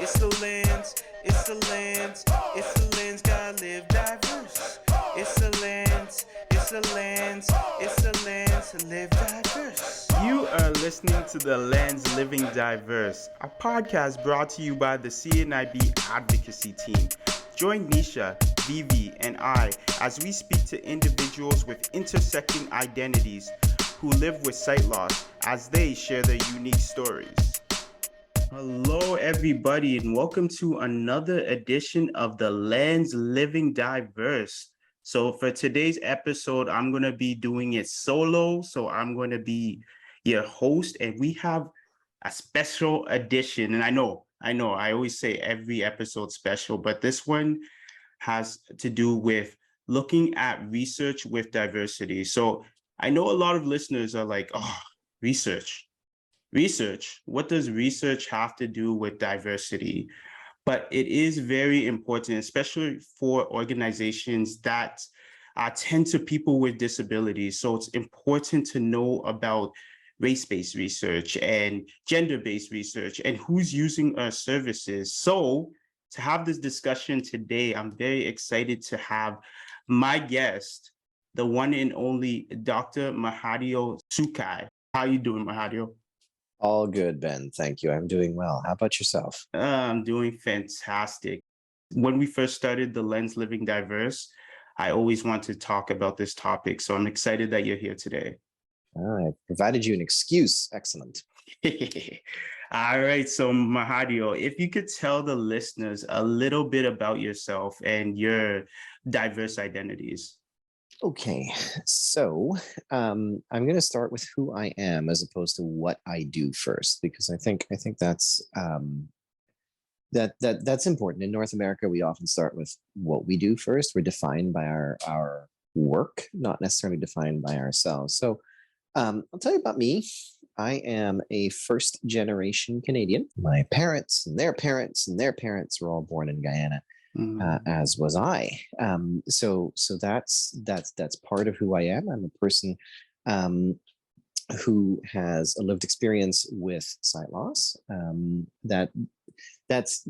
It's the lens, it's the lens, it's the lens, gotta live diverse. It's the lens, it's the lens, it's the lens, live diverse. You are listening to The Lens Living Diverse, a podcast brought to you by the CNIB advocacy team. Join Nisha, Vivi, and I as we speak to individuals with intersecting identities who live with sight loss as they share their unique stories. Hello, everybody, and welcome to another edition of The Lens Living Diverse. So for today's episode, I'm going to be doing it solo. So I'm going to be your host, and we have a special edition. And I know, I always say every episode special, but this one has to do with looking at research with diversity. So I know a lot of listeners are like, oh, research. What does research have to do with diversity? But it is very important, especially for organizations that tend to people with disabilities. So it's important to know about race-based research and gender-based research and who's using our services. So to have this discussion today, I'm very excited to have my guest, the one and only Dr. Mahadeo Sukhai. How are you doing, Mahadeo? All good, Ben. Thank you. I'm doing well. How about yourself? I'm doing fantastic. When we first started The Lens Living Diverse, I always wanted to talk about this topic. So I'm excited that you're here today. I provided you an excuse. Excellent. All right. So Mahadeo, if you could tell the listeners a little bit about yourself and your diverse identities. Okay, so I'm going to start with who I am as opposed to what I do first, because I think that's that's important. In North America, we often start with what we do first. We're defined by our work, not necessarily defined by ourselves. So I'll tell you about me. I am a first generation Canadian. My parents and their parents and their parents were all born in Guyana. As was I. So that's part of who I am. I'm a person who has a lived experience with sight loss. That's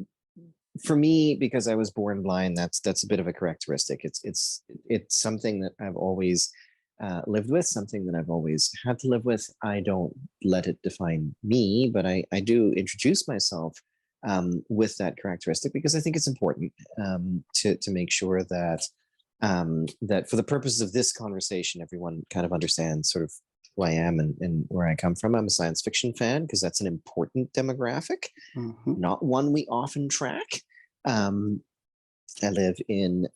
for me, because I was born blind. That's a bit of a characteristic. It's something that I've always lived with, something that I've always had to live with. I don't let it define me, but I do introduce myself with that characteristic, because I think it's important to make sure that that for the purposes of this conversation, everyone kind of understands sort of who I am and where I come from. I'm a science fiction fan because that's an important demographic, not one we often track. I live in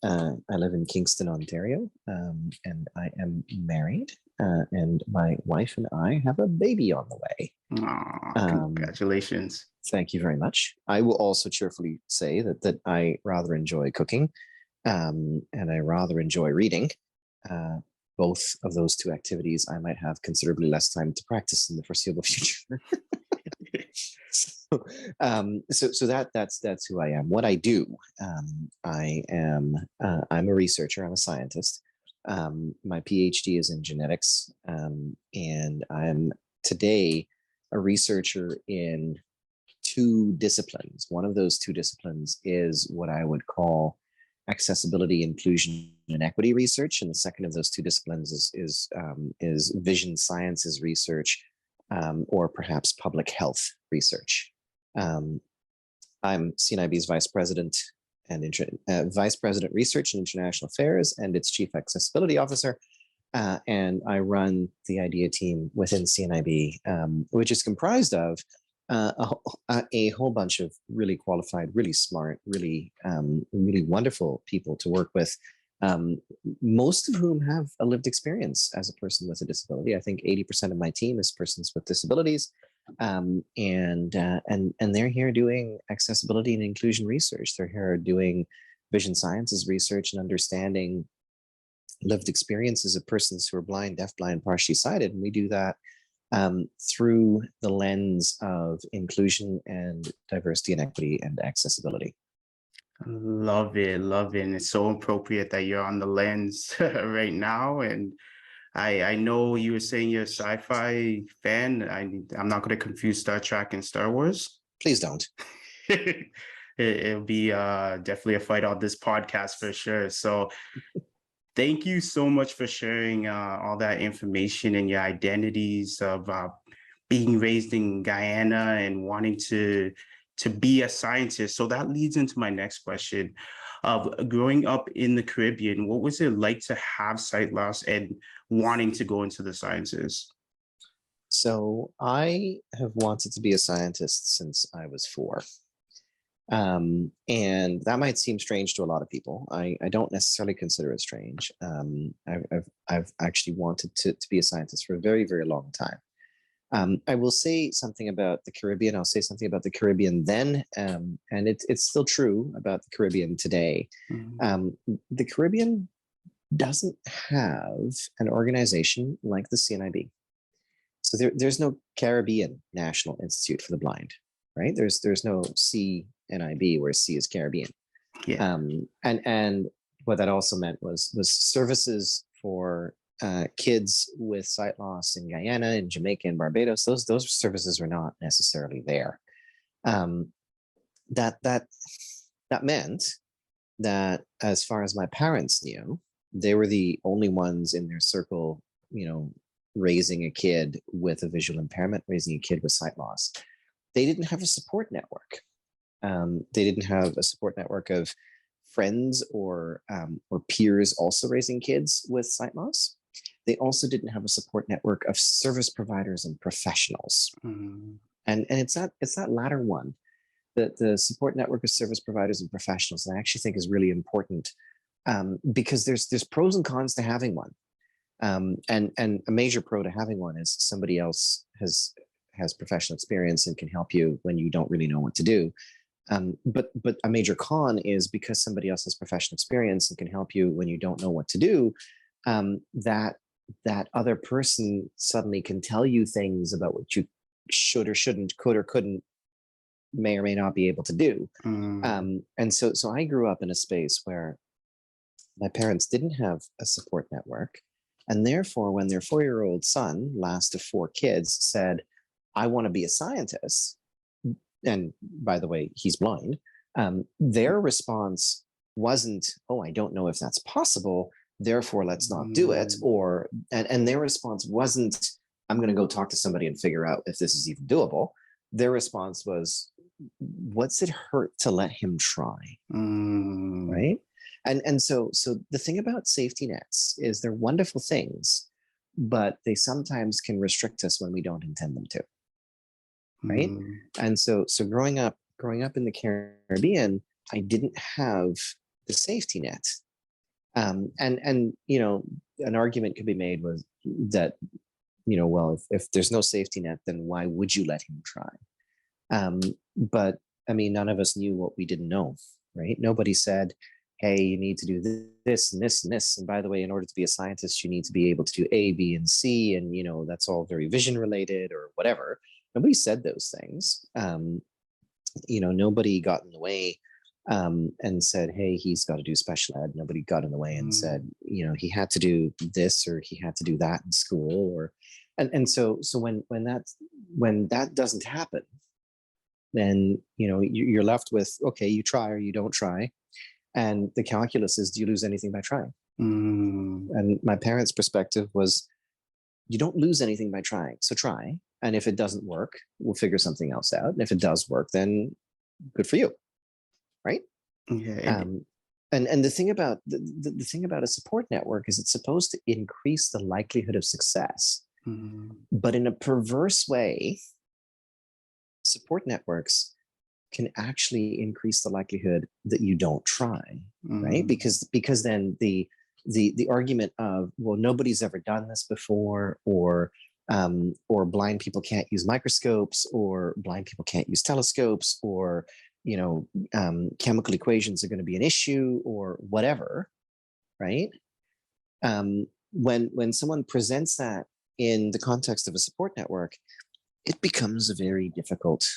Kingston, Ontario, and I am married, and my wife and I have a baby on the way. Congratulations. Thank you very much. I will also cheerfully say that I rather enjoy cooking, and I rather enjoy reading. Both of those two activities, I might have considerably less time to practice in the foreseeable future. So that's who I am. What I do, I'm a researcher. I'm a scientist. My PhD is in genetics, and I'm today a researcher in two disciplines. One of those two disciplines is what I would call accessibility, inclusion, and equity research, and the second of those two disciplines is vision sciences research, or perhaps public health research. I'm CNIB's vice president vice president research and international affairs, and its chief accessibility officer. And I run the IDEA team within CNIB, which is comprised of a whole bunch of really qualified, really smart, really wonderful people to work with, most of whom have a lived experience as a person with a disability. I think 80% of my team is persons with disabilities, and they're here doing accessibility and inclusion research. They're here doing vision sciences research and understanding lived experiences of persons who are blind, deafblind, partially sighted, and we do that through the lens of inclusion and diversity and equity and accessibility. Love it. And it's so appropriate that you're on the lens right now. And I know you were saying you're a sci-fi fan. I'm not going to confuse Star Trek and Star Wars. Please don't. It'll be definitely a fight on this podcast for sure. So thank you so much for sharing all that information and your identities of being raised in Guyana and wanting to be a scientist. So that leads into my next question. Of growing up in the Caribbean, what was it like to have sight loss and wanting to go into the sciences? So I have wanted to be a scientist since I was 4. And that might seem strange to a lot of people. I don't necessarily consider it strange. I've actually wanted to be a scientist for a very, very long time. I will say something about the Caribbean. I'll say something about the Caribbean then, and it's still true about the Caribbean today. Mhm. The Caribbean doesn't have an organization like the CNIB. So there's no Caribbean National Institute for the Blind, right? There's no CNIB where C is Caribbean. Yeah. And what that also meant was services for kids with sight loss in Guyana, in Jamaica, and Barbados. Those services were not necessarily there. Um, that meant that, as far as my parents knew, they were the only ones in their circle, raising a kid with a visual impairment, raising a kid with sight loss. They didn't have a support network. They didn't have a support network of friends or peers also raising kids with sight loss. They also didn't have a support network of service providers and professionals. Mhm. And it's that latter one, the support network of service providers and professionals, that I actually think is really important, because there's pros and cons to having one. And a major pro to having one is somebody else has professional experience and can help you when you don't really know what to do. But a major con is, because somebody else has professional experience and can help you when you don't know what to do, that other person suddenly can tell you things about what you should or shouldn't, could or couldn't, may or may not be able to do. Mm. And so I grew up in a space where my parents didn't have a support network. And therefore, when their 4-year-old son, last of 4 kids, said, I want to be a scientist, and by the way, he's blind, their response wasn't, oh, I don't know if that's possible, therefore let's not do it. Mm. And their response wasn't, I'm going to go talk to somebody and figure out if this is even doable. Their response was, what's it hurt to let him try? Mm. Right. And so the thing about safety nets is they're wonderful things, but they sometimes can restrict us when we don't intend them to. Right. Mm. And so growing up in the Caribbean, I didn't have the safety net. And an argument could be made was that, well, if there's no safety net, then why would you let him try? But I mean, none of us knew what we didn't know, right? Nobody said, hey, you need to do this and this and this. And by the way, in order to be a scientist, you need to be able to do A, B, and C. And, that's all very vision related or whatever. Nobody said those things. Nobody got in the way and said, hey, he's got to do special ed. Nobody got in the way and said, he had to do this or he had to do that in school. And so when that doesn't happen, then you're left with, okay, you try or you don't try, and the calculus is, do you lose anything by trying? Mm. And my parents' perspective was, you don't lose anything by trying, so try, and if it doesn't work, we'll figure something else out, and if it does work, then good for you, right? Yeah. And the thing about the thing about a support network is it's supposed to increase the likelihood of success, but in a perverse way, support networks can actually increase the likelihood that you don't try, right? Because then the argument of, well, nobody's ever done this before, or blind people can't use microscopes, or blind people can't use telescopes, or chemical equations are going to be an issue, or whatever, right? When someone presents that in the context of a support network, it becomes a very difficult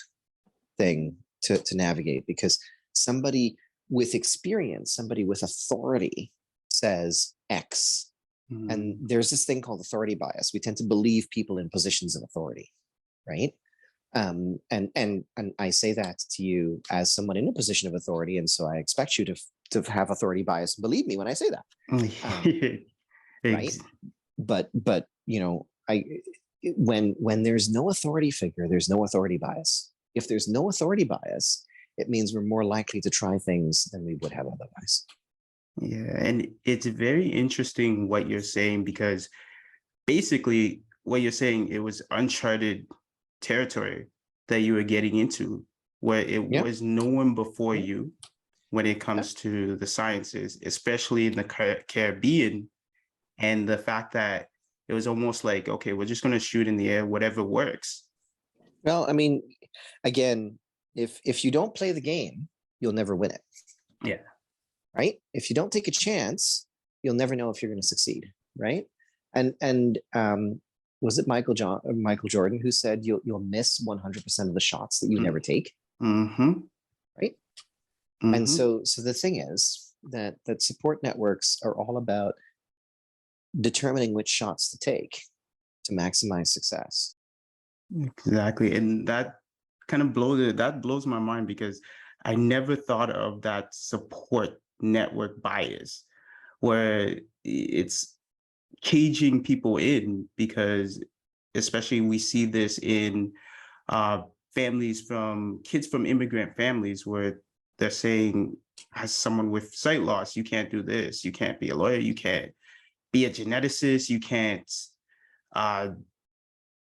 thing to navigate, because somebody with experience, somebody with authority says X. And there's this thing called authority bias. We tend to believe people in positions of authority, right? And I say that to you as someone in a position of authority, and so I expect you to have authority bias. Believe me when I say that, right? Ex- But when there's no authority figure, there's no authority bias. If there's no authority bias, it means we're more likely to try things than we would have otherwise. Yeah, and it's very interesting what you're saying, because basically what you're saying, it was uncharted territory that you were getting into, where it Yeah. was no one before Yeah. you when it comes to the sciences, especially in the Caribbean, and the fact that it was almost like, okay, we're just going to shoot in the air, whatever works. Well, I mean, again, if you don't play the game, you'll never win it. Yeah. Right? If you don't take a chance, you'll never know if you're going to succeed. Right? And was it Michael Jordan who said you'll miss 100% of the shots that you never take? Mm-hmm. Right? Mm-hmm. And so the thing is that support networks are all about determining which shots to take to maximize success. Exactly. And that kind of blows my mind, because I never thought of that support network bias, where it's caging people in, because especially we see this in kids from immigrant families, where they're saying, as someone with sight loss, you can't do this, you can't be a lawyer, you can't be a geneticist, you can't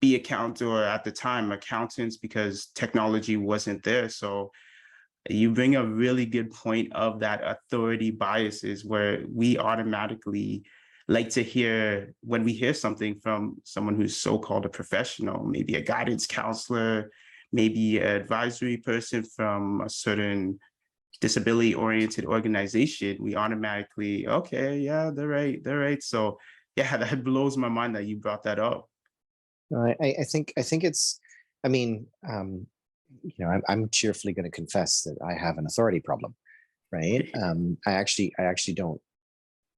be or at the time accountants, because technology wasn't there. So you bring a really good point of that authority biases, where we automatically like to hear, when we hear something from someone who's so-called a professional, maybe a guidance counselor, maybe an advisory person from a certain disability-oriented organization, we automatically, okay, yeah, they're right. So yeah, that blows my mind that you brought that up. I think it's, I mean, I'm cheerfully going to confess that I have an authority problem, right? I actually don't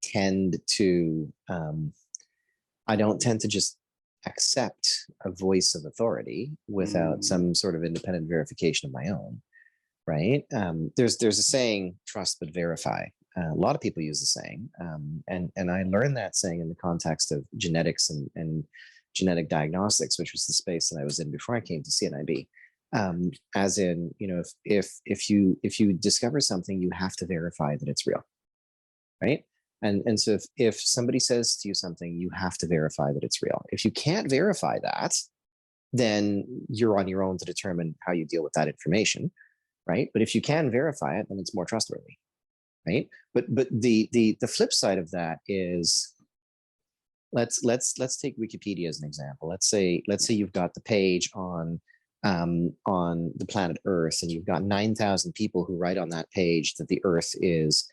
tend to, I don't tend to just accept a voice of authority without some sort of independent verification of my own, right? There's a saying, trust but verify. A lot of people use the saying, and I learned that saying in the context of genetics and genetic diagnostics, which was the space that I was in before I came to CNIB. As in, if you discover something, you have to verify that it's real, right? And so if somebody says to you something, you have to verify that it's real. If you can't verify that, then you're on your own to determine how you deal with that information, right? But if you can verify it, then it's more trustworthy, right? But the flip side of that is, let's take Wikipedia as an example. Let's say you've got the page on the planet Earth, and you've got 9,000 people who write on that page that the Earth is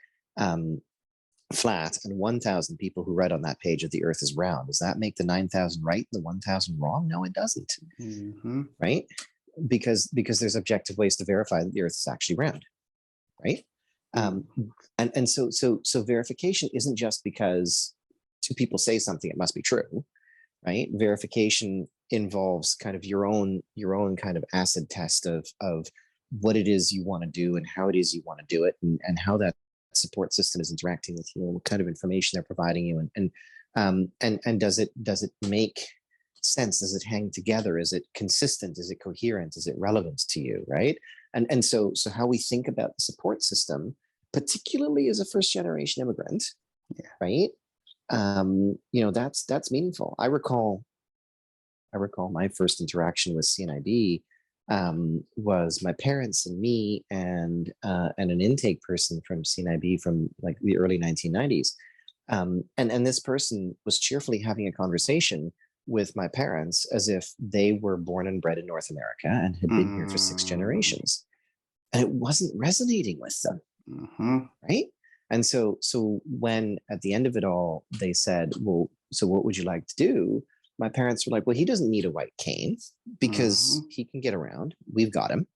flat, and 1,000 people who write on that page that the Earth is round. Does that make the 9,000 right and the 1,000 wrong? No, it doesn't. Mm-hmm. Right? Because there's objective ways to verify that the Earth is actually round, right? And so verification isn't just because two people say something, it must be true, right? Verification involves kind of your own kind of acid test of what it is you want to do and how it is you want to do it, and how that support system is interacting with you, and what kind of information they're providing you, and does it make sense? Does it hang together? Is it consistent? Is it coherent? Is it relevant to you, right? And so how we think about the support system, particularly as a first generation immigrant, right? That's meaningful. I recall my first interaction with CNIB was my parents and me and an intake person from CNIB from like the early 1990s. And this person was cheerfully having a conversation with my parents as if they were born and bred in North America and had been here for 6 generations. And it wasn't resonating with them, right? And so when at the end of it all, they said, well, so what would you like to do? My parents were like, well, he doesn't need a white cane because he can get around. We've got him,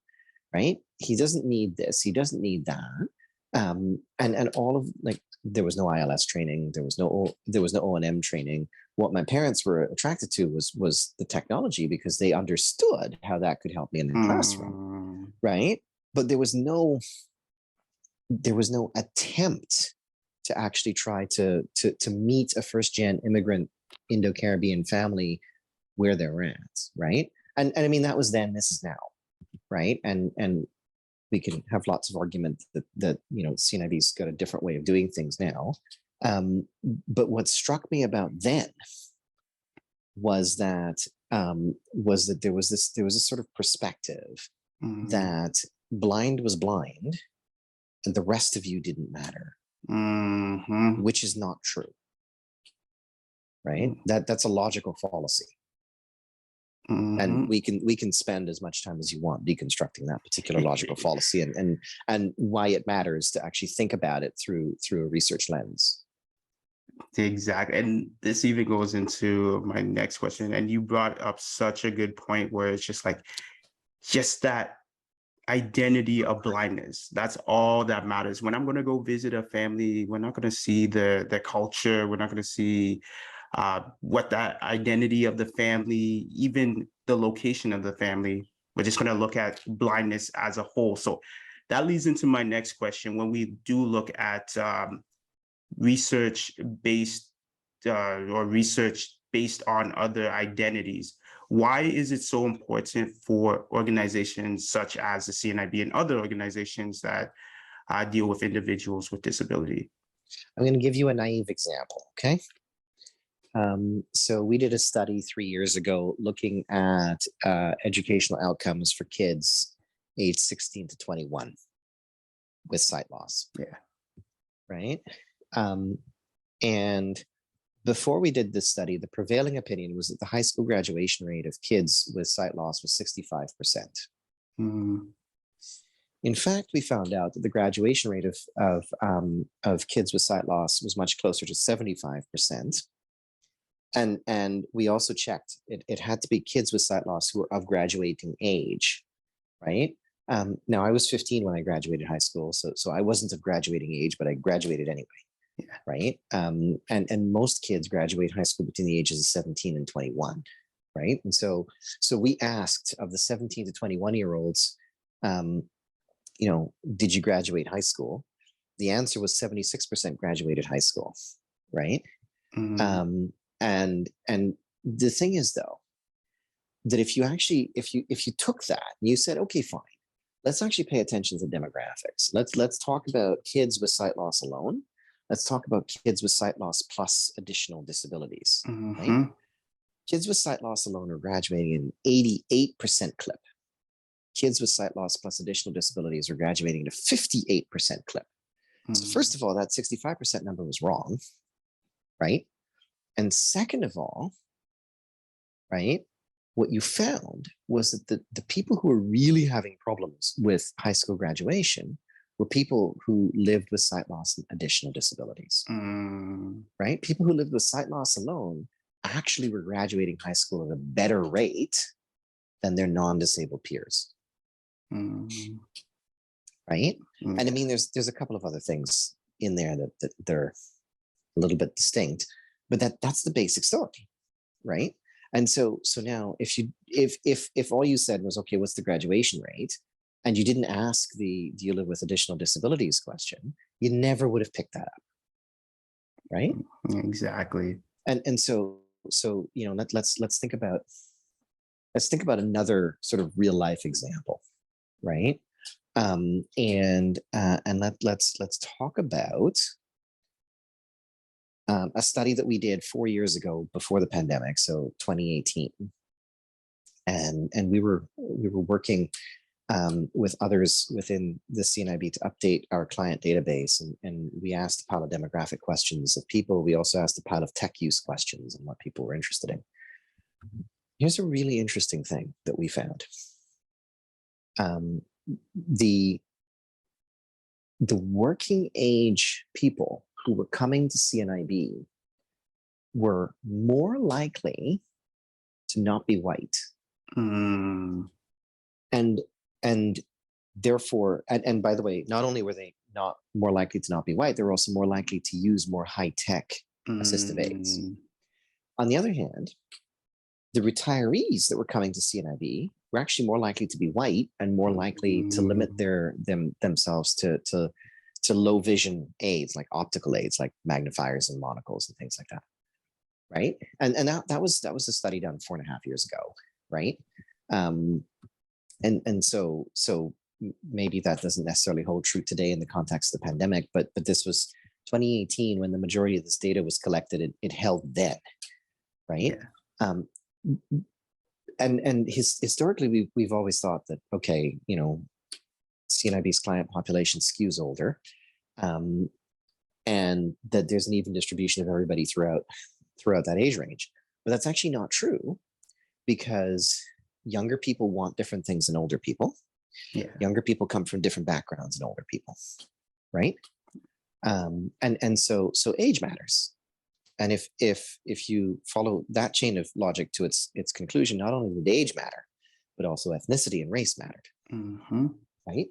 right? He doesn't need this. He doesn't need that. And all of, like, there was no ILS training. There was no O&M training. what my parents were attracted to was the technology, because they understood how that could help me in the classroom, right? But there was no attempt to actually try to meet a first-gen immigrant Indo-Caribbean family where they're at, right? And I mean, that was then, this is now, right? And we can have lots of argument that CNIB's got a different way of doing things now. But what struck me about then was that there was this sort of perspective that blind was blind and the rest of you didn't matter, which is not true, right? That's a logical fallacy. And we can spend as much time as you want deconstructing that particular logical fallacy and why it matters to actually think about it through a research lens. Exactly. And this even goes into my next question. And you brought up such a good point where it's just like, just that identity of blindness. That's all that matters. When I'm going to go visit a family, we're not going to see their culture. We're not going to see what that identity of the family, even the location of the family. We're just going to look at blindness as a whole. So that leads into my next question. When we do look at research-based or research based on other identities, why is it so important for organizations such as the CNIB and other organizations that deal with individuals with disability? I'm going to give you a naive example, okay? So we did a study 3 years ago looking at educational outcomes for kids aged 16 to 21 with sight loss. Yeah. Right. And before we did this study, the prevailing opinion was that the high school graduation rate of kids with sight loss was 65%. In fact, we found out that the graduation rate of kids with sight loss was much closer to 75%. And we also checked, it had to be kids with sight loss who were of graduating age, right? Now, I was 15 when I graduated high school, so I wasn't of graduating age, but I graduated anyway, right? And most kids graduate high school between the ages of 17 and 21, right? And so we asked of the 17 to 21-year-olds, did you graduate high school? The answer was 76% graduated high school, right? And the thing is, though, that if you took that and you said, okay, fine, let's actually pay attention to demographics. Let's talk about kids with sight loss alone. Let's talk about kids with sight loss plus additional disabilities. Right? Kids with sight loss alone are graduating in 88% clip. Kids with sight loss plus additional disabilities are graduating at a 58% clip. So first of all, that 65% number was wrong, right? And second of all, right, what you found was that the people who were really having problems with high school graduation were people who lived with sight loss and additional disabilities, right? People who lived with sight loss alone actually were graduating high school at a better rate than their non-disabled peers, right? And I mean, there's a couple of other things in there that they're a little bit distinct, but that's the basic story, right? And so now if all you said was, okay, what's the graduation rate? And you didn't ask the do you live with additional disabilities question, you never would have picked that up, right? Exactly. And so let's think about another sort of real life example, right? And let's talk about a study that we did 4 years ago before the pandemic, so 2018, and we were working with others within the CNIB to update our client database, and we asked a pile of demographic questions of people. We also asked a pile of tech use questions and what people were interested in. Here's a really interesting thing that we found. The working age people who were coming to CNIB were more likely to not be white. And therefore, and by the way, not only were they not more likely to not be white, they were also more likely to use more high-tech assistive aids. On the other hand, the retirees that were coming to CNIB were actually more likely to be white and more likely to limit themselves to low vision aids, like optical aids, like magnifiers and monocles and things like that, right? And that was a study done 4.5 years ago, right? And so maybe that doesn't necessarily hold true today in the context of the pandemic, but this was 2018 when the majority of this data was collected. It held then, right? Yeah. And historically, we've always thought that, okay, you know, CNIB's client population skews older, and that there's an even distribution of everybody throughout that age range. But that's actually not true, because younger people want different things than older people. Yeah. Younger people come from different backgrounds than older people, right? And so age matters. And if you follow that chain of logic to its conclusion, not only did age matter, but also ethnicity and race mattered, right?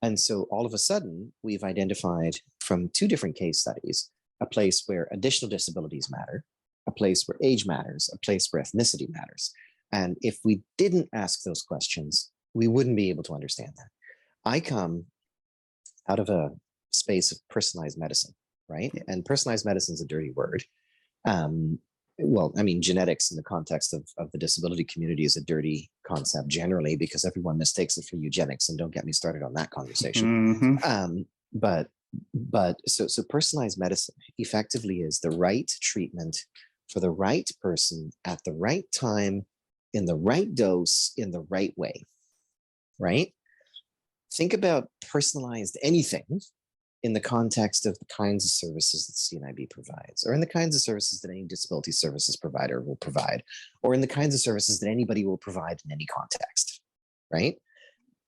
And so all of a sudden, we've identified from 2 different case studies a place where additional disabilities matter, a place where age matters, a place where ethnicity matters. And if we didn't ask those questions, we wouldn't be able to understand that. I come out of a space of personalized medicine, right? Yeah. And personalized medicine is a dirty word. Well, I mean, genetics in the context of the disability community is a dirty concept generally, because everyone mistakes it for eugenics, and don't get me started on that conversation. But so personalized medicine effectively is the right treatment for the right person at the right time, in the right dose, in the right way, right? Think about personalized anything in the context of the kinds of services that CNIB provides, or in the kinds of services that any disability services provider will provide, or in the kinds of services that anybody will provide in any context, right?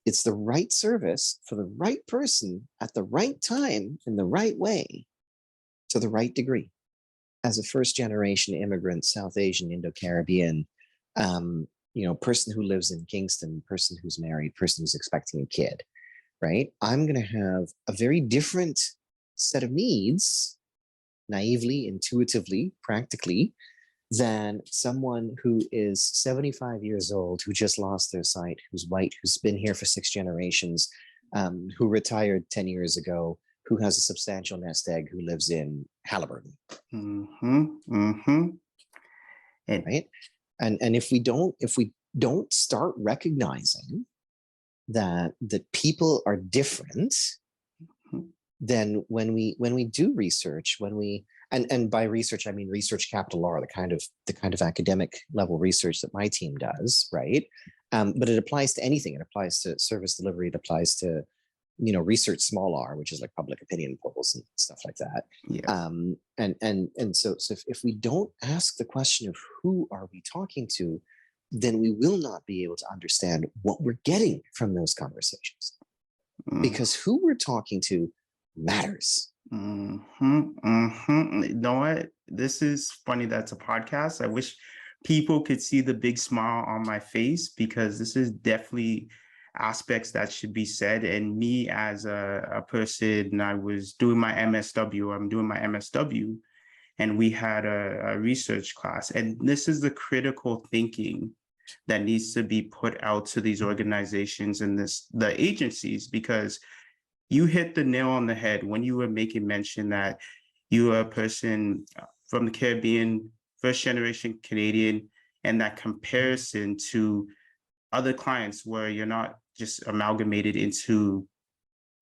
It's the right service for the right person at the right time, in the right way, to the right degree. As a first-generation immigrant, South Asian, Indo-Caribbean, you know, person who lives in Kingston, person who's married, person who's expecting a kid, right? I'm going to have a very different set of needs, naively, intuitively, practically, than someone who is 75 years old, who just lost their sight, who's white, who's been here for 6 generations, who retired 10 years ago, who has a substantial nest egg, who lives in Halliburton. Right? And if we don't start recognizing that people are different, then when we do research, and by research I mean research capital R, the kind of academic level research that my team does, right? But it applies to anything. It applies to service delivery. It applies to, you know, research small r, which is like public opinion polls and stuff like that. Yeah. And so if we don't ask the question of who are we talking to, then we will not be able to understand what we're getting from those conversations, because who we're talking to matters. You know what? This is funny. That's a podcast. I wish people could see the big smile on my face, because this is definitely aspects that should be said. And me as a person, I was doing my MSW, I'm doing my MSW, and we had a research class. And this is the critical thinking that needs to be put out to these organizations and the agencies, because you hit the nail on the head when you were making mention that you are a person from the Caribbean, first generation Canadian, and that comparison to other clients where you're not just amalgamated into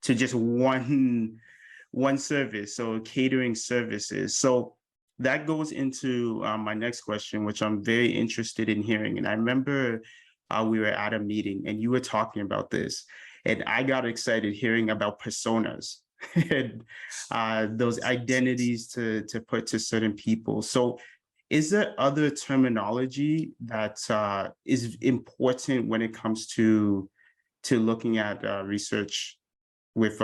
just one service, so catering services. So that goes into my next question, which I'm very interested in hearing. And I remember we were at a meeting and you were talking about this, and I got excited hearing about personas and those identities to put to certain people. So is there other terminology that is important when it comes to looking at research with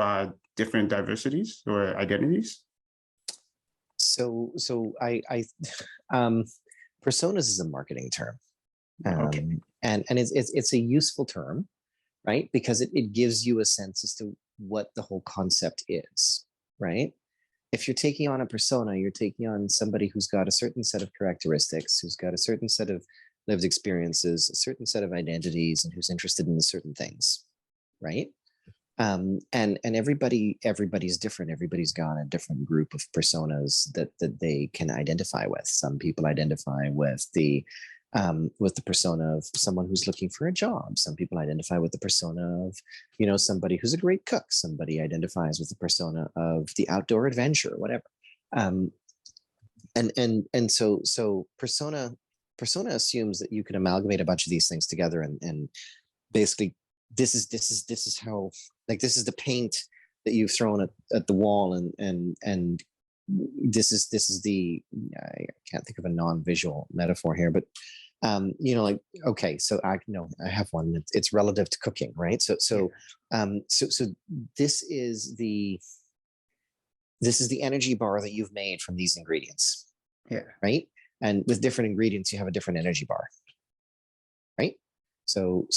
different diversities or identities? So I personas is a marketing term, Okay. And it's a useful term, right? Because it gives you a sense as to what the whole concept is, right? if you're taking on a persona, you're taking on somebody who's got a certain set of characteristics, who's got a certain set of lived experiences, a certain set of identities, and who's interested in certain things, right? And everybody's different. Everybody's got a different group of personas that they can identify with. Some people identify with the persona of someone who's looking for a job. Some people identify with the persona of, somebody who's a great cook. Somebody identifies with the persona of the outdoor adventure, whatever. And so persona assumes that you can amalgamate a bunch of these things together and basically this is how, like, this is the paint that you've thrown at the wall, and this is the, I can't think of a non-visual metaphor here, but like, okay, so I have one. It's relative to cooking, right? So this is the energy bar that you've made from these ingredients. Yeah. Right. And with different ingredients, you have a different energy bar. Right. So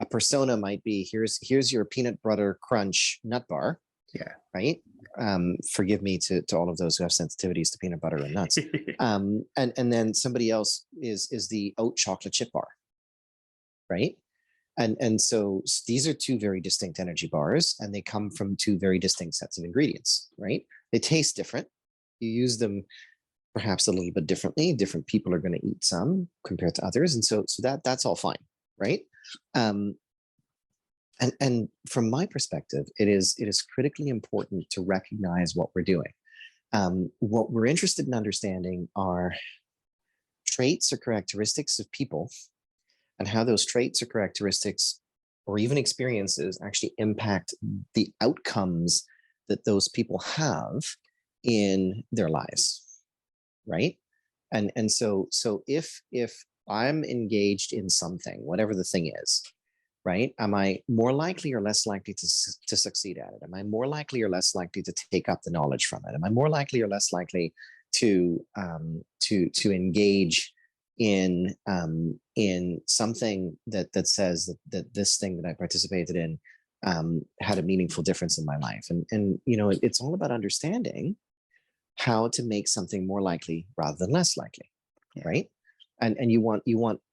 a persona might be, here's your peanut butter crunch nut bar. Yeah. Right. Forgive me to all of those who have sensitivities to peanut butter and nuts. And then somebody else is the oat chocolate chip bar. Right. And so these are two very distinct energy bars, and they come from two very distinct sets of ingredients. Right. They taste different. You use them perhaps a little bit differently. Different people are going to eat some compared to others. And so that's all fine. Right. And from my perspective, it is critically important to recognize what we're doing. What we're interested in understanding are traits or characteristics of people, and how those traits or characteristics or even experiences actually impact the outcomes that those people have in their lives. Right. And so if I'm engaged in something, whatever the thing is, right, am I more likely or less likely to succeed at it? Am I more likely or less likely to take up the knowledge from it? Am I more likely or less likely to engage in something that says that this thing that I participated in had a meaningful difference in my life? And it's all about understanding how to make something more likely rather than less likely. Yeah. Right. And you want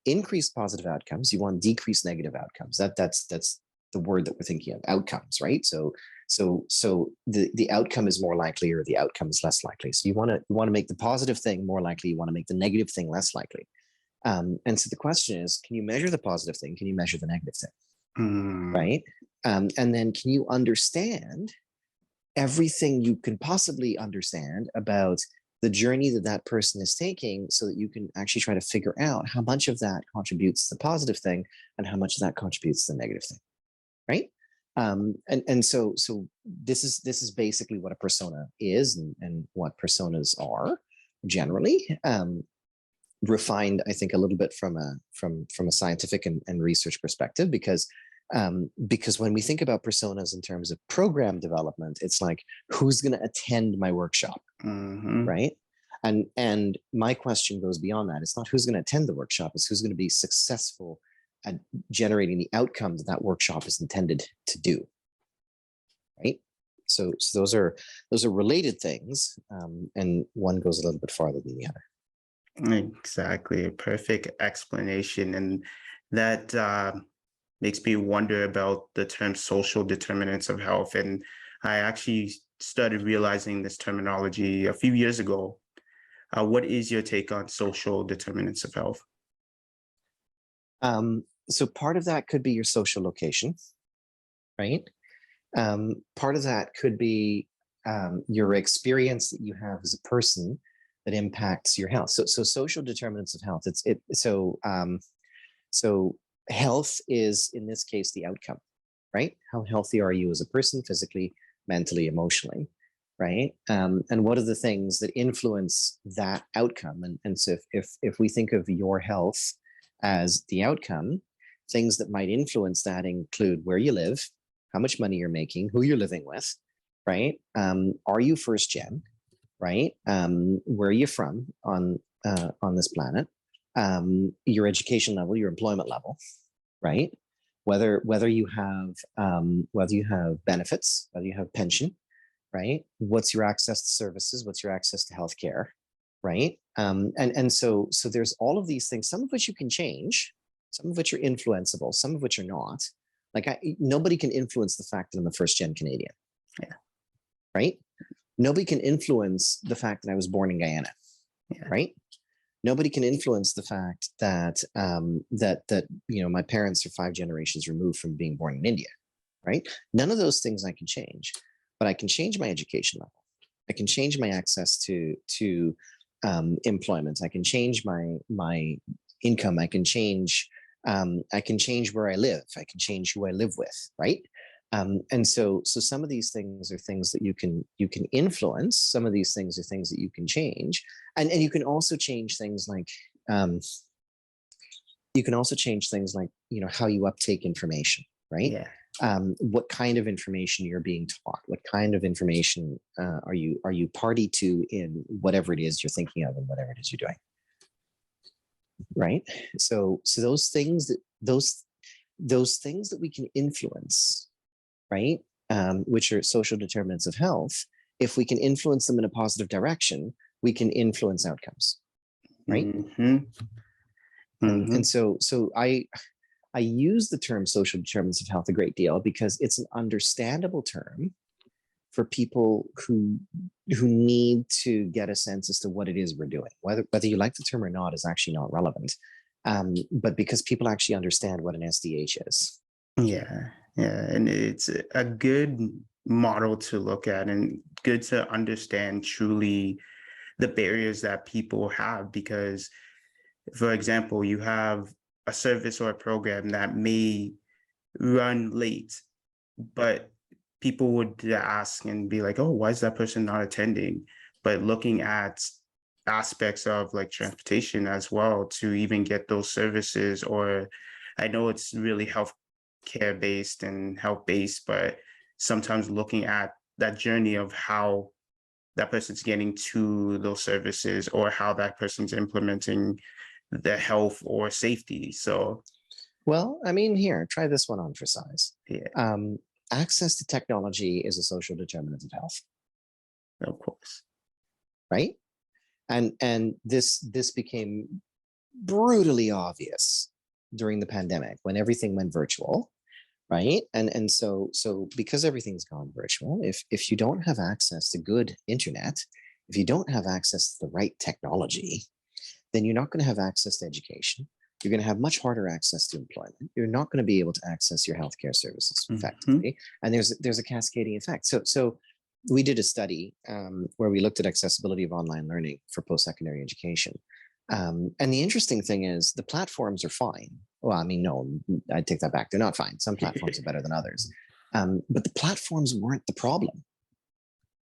increased positive outcomes. You want decreased negative outcomes. That's the word that we're thinking of, outcomes, right? So the outcome is more likely, or the outcome is less likely. So you want to make the positive thing more likely. You want to make the negative thing less likely. And so the question is, can you measure the positive thing? Can you measure the negative thing? Right. And then can you understand everything you can possibly understand about the journey that person is taking, so that you can actually try to figure out how much of that contributes to the positive thing and how much of that contributes to the negative thing, right? And so this is basically what a persona is, and what personas are generally, refined, I think, a little bit from a scientific and research perspective, because when we think about personas in terms of program development, it's like, who's going to attend my workshop? Right? And my question goes beyond that. It's not who's going to attend the workshop, it's who's going to be successful at generating the outcomes that workshop is intended to do. Right? So those are related things, and one goes a little bit farther than the other. Exactly. A perfect explanation. And that makes me wonder about the term social determinants of health. And I actually started realizing this terminology a few years ago. What is your take on social determinants of health? So part of that could be your social location, right? Part of that could be your experience that you have as a person that impacts your health. So social determinants of health. So health is, in this case, the outcome, right? How healthy are you as a person, physically, mentally, emotionally, right? And what are the things that influence that outcome? And so if we think of your health as the outcome, things that might influence that include where you live, how much money you're making, who you're living with, right? Are you first gen, right? Where are you from on this planet? Your education level, your employment level, right? Whether you have benefits, whether you have pension, right? What's your access to services? What's your access to healthcare, right? And so there's all of these things, some of which you can change, some of which are influenceable, some of which are not. Like nobody can influence the fact that I'm a first-gen Canadian. Yeah. Right? Nobody can influence the fact that I was born in Guyana. Yeah. Right? Nobody can influence the fact that that my parents are 5 generations removed from being born in India. Right? None of those things I can change, but I can change my education level. I can change my access to employment. I can change my income. I can change where I live. I can change who I live with. Right? And so some of these things are things that you can influence. Some of these things are things that you can change, and you can also change things like how you uptake information, right? Yeah. What kind of information you're being taught, what kind of information are you party to in whatever it is you're thinking of and whatever it is you're doing, right? So those things that we can influence, right, which are social determinants of health, if we can influence them in a positive direction, we can influence outcomes, right? And so I use the term social determinants of health a great deal because it's an understandable term for people who need to get a sense as to what it is we're doing. Whether you like the term or not is actually not relevant, but because people actually understand what an SDH is. Yeah, and it's a good model to look at and good to understand truly the barriers that people have. Because, for example, you have a service or a program that may run late, but people would ask and be like, oh, why is that person not attending? But looking at aspects of like transportation as well to even get those services, or I know it's really healthcare based and health based, but sometimes looking at that journey of how that person's getting to those services or how that person's implementing the health or safety. So, well, I mean, here, try this one on for size. yeah, Access to technology is a social determinant of health. of course. Right? And this became brutally obvious during the pandemic when everything went virtual, right? And so because everything's gone virtual, if you don't have access to good internet, if you don't have access to the right technology, then you're not going to have access to education. You're going to have much harder access to employment. You're not going to be able to access your healthcare services effectively. And there's a cascading effect. So we did a study where we looked at accessibility of online learning for post-secondary education. And the interesting thing is the platforms are fine. Well, I mean, no, I take that back. They're not fine. Some platforms are better than others. But the platforms weren't the problem,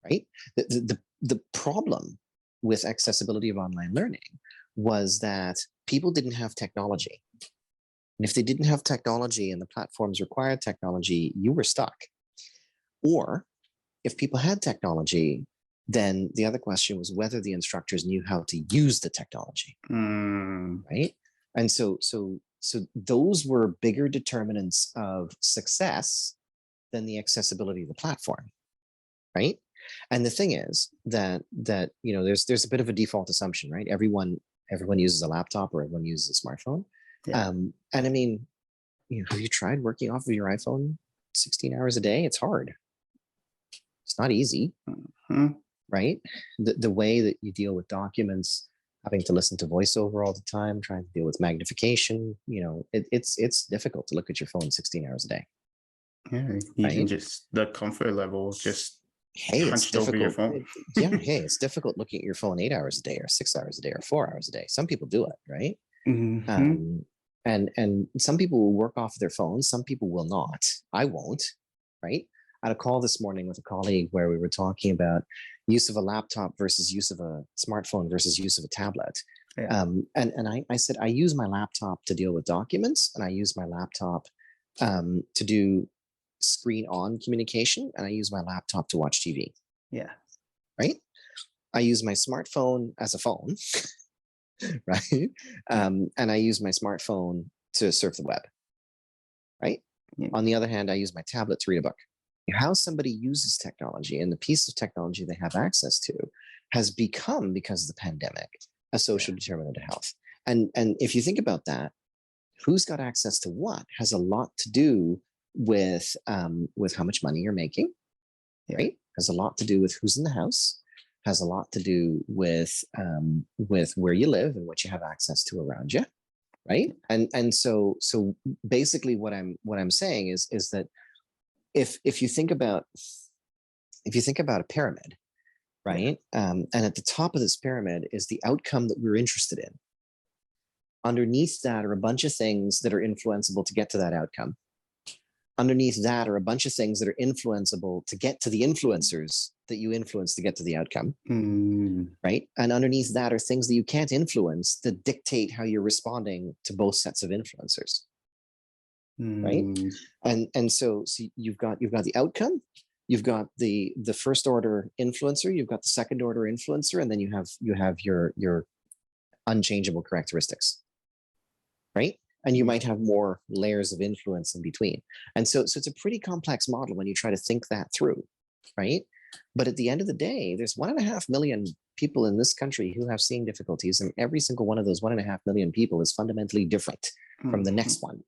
right? The problem with accessibility of online learning was that people didn't have technology. And if they didn't have technology and the platforms required technology, you were stuck. Or if people had technology, then the other question was whether the instructors knew how to use the technology, right? And so those were bigger determinants of success than the accessibility of the platform, right? And the thing is that there's a bit of a default assumption, right? Everyone uses a laptop or everyone uses a smartphone. Yeah. And I mean, have you tried working off of your iPhone 16 hours a day? It's hard. It's not easy, right? The way that you deal with documents, having to listen to voiceover all the time, trying to deal with magnification, it's difficult to look at your phone 16 hours a day. Yeah, even just the comfort level, just it's difficult. Over your phone. It's difficult looking at your phone 8 hours a day or 6 hours a day or 4 hours a day. Some people do it, right? And some people will work off their phones. Some people will not. I won't, right? I had a call this morning with a colleague where we were talking about use of a laptop versus use of a smartphone versus use of a tablet. Yeah. And I said, I use my laptop to deal with documents, and I use my laptop to do screen on communication, and I use my laptop to watch TV. Yeah. Right? I use my smartphone as a phone, right? And I use my smartphone to surf the web, right? Yeah. On the other hand, I use my tablet to read a book. How somebody uses technology and the piece of technology they have access to has become, because of the pandemic, a social determinant of health. And if you think about that, who's got access to what has a lot to do with how much money you're making, right? Has a lot to do with who's in the house, has a lot to do with where you live and what you have access to around you, right? And so basically what I'm saying is that if you think about a pyramid, right? And at the top of this pyramid is the outcome that we're interested in. Underneath that are a bunch of things that are influenceable to get to that outcome. Underneath that are a bunch of things that are influenceable to get to the influencers that you influence to get to the outcome, right? And underneath that are things that you can't influence that dictate how you're responding to both sets of influencers, right? And so you've got the outcome, you've got the first order influencer, you've got the second order influencer, and then you have your unchangeable characteristics, right? And you might have more layers of influence in between. And so it's a pretty complex model when you try to think that through, right? But at the end of the day, there's 1.5 million people in this country who have seeing difficulties, and every single one of those 1.5 million people is fundamentally different from the next one,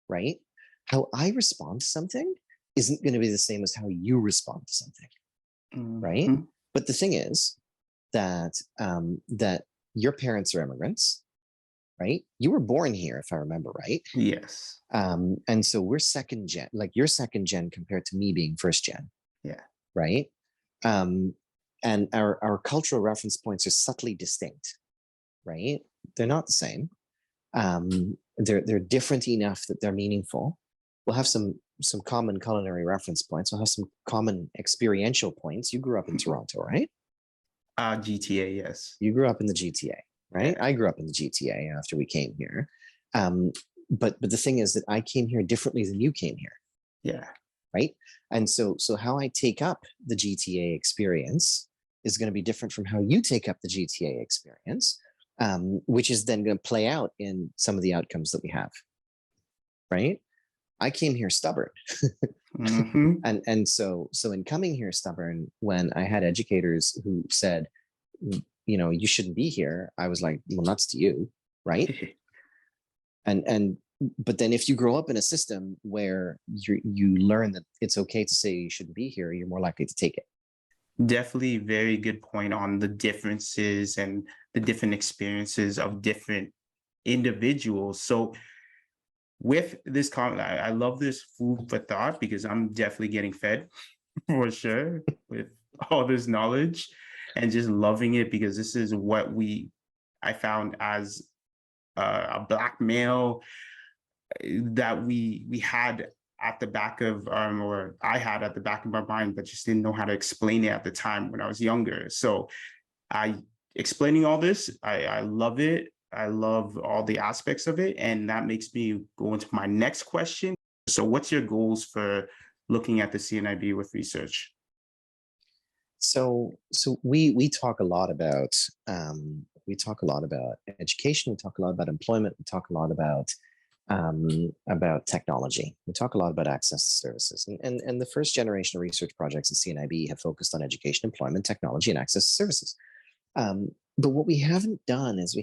right? How I respond to something isn't going to be the same as how you respond to something, right? But the thing is that that your parents are immigrants, right? You were born here, if I remember right. Yes. And so we're second gen, like you're second gen compared to me being first gen. Yeah. Right. And our cultural reference points are subtly distinct, right? They're not the same. They're different enough that they're meaningful. We'll have some common culinary reference points. We'll have some common experiential points. You grew up in Toronto, right? GTA, yes. You grew up in the GTA, right? Yeah. I grew up in the GTA after we came here. But the thing is that I came here differently than you came here. Yeah. Right. And so how I take up the GTA experience is going to be different from how you take up the GTA experience, which is then going to play out in some of the outcomes that we have. Right. I came here stubborn. And so in coming here stubborn, when I had educators who said, you shouldn't be here, I was like, well, nuts to you, right? But then if you grow up in a system where you learn that it's okay to say you shouldn't be here, you're more likely to take it. Definitely very good point on the differences and the different experiences of different individuals. So with this comment, I love this food for thought because I'm definitely getting fed for sure with all this knowledge and just loving it because this is what I found as a Black male that we had at the back of or I had at the back of my mind, but just didn't know how to explain it at the time when I was younger. So explaining all this, I love it. I love all the aspects of it. And that makes me go into my next question. So what's your goals for looking at the CNIB with research? So we talk a lot about education, we talk a lot about employment, we talk a lot about technology. We talk a lot about access to services. And the first generation of research projects at CNIB have focused on education, employment, technology, and access to services. But what we haven't done is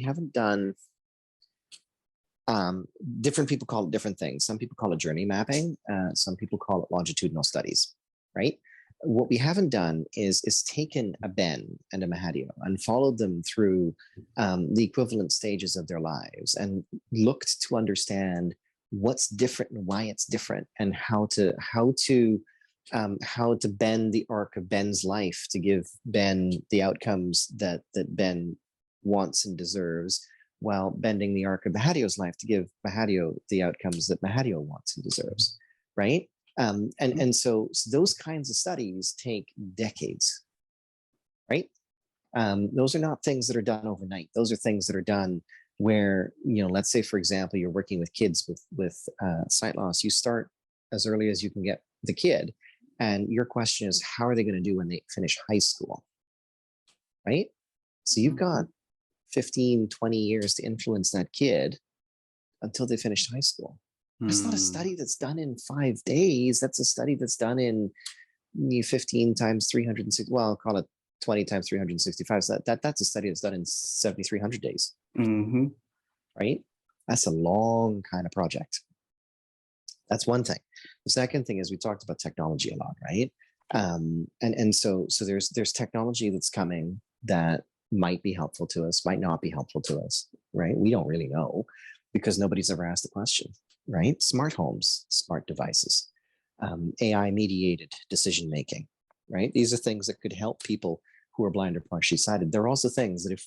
different people call it different things. Some people call it journey mapping. Some people call it longitudinal studies, right? What we haven't done is taken a Ben and a Mahadeo and followed them through the equivalent stages of their lives and looked to understand what's different and why it's different and how to bend the arc of Ben's life to give Ben the outcomes that Ben wants and deserves, while bending the arc of Mahadeo's life to give Mahadeo the outcomes that Mahadeo wants and deserves, right? And so those kinds of studies take decades, right? Those are not things that are done overnight. Those are things that are done where, let's say, for example, you're working with kids with sight loss. You start as early as you can get the kid. And your question is, how are they going to do when they finish high school, right? So you've got 15, 20 years to influence that kid until they finish high school. That's not a study that's done in 5 days. That's a study that's done in 15 times 360. Well, call it 20 times 365. So that's a study that's done in 7,300 days. Mm-hmm. Right? That's a long kind of project. That's one thing. The second thing is we talked about technology a lot, right? So there's technology that's coming that might be helpful to us, might not be helpful to us, right? We don't really know because nobody's ever asked the question, right? Smart homes, smart devices, AI mediated decision making, right? These are things that could help people who are blind or partially sighted. They're also things that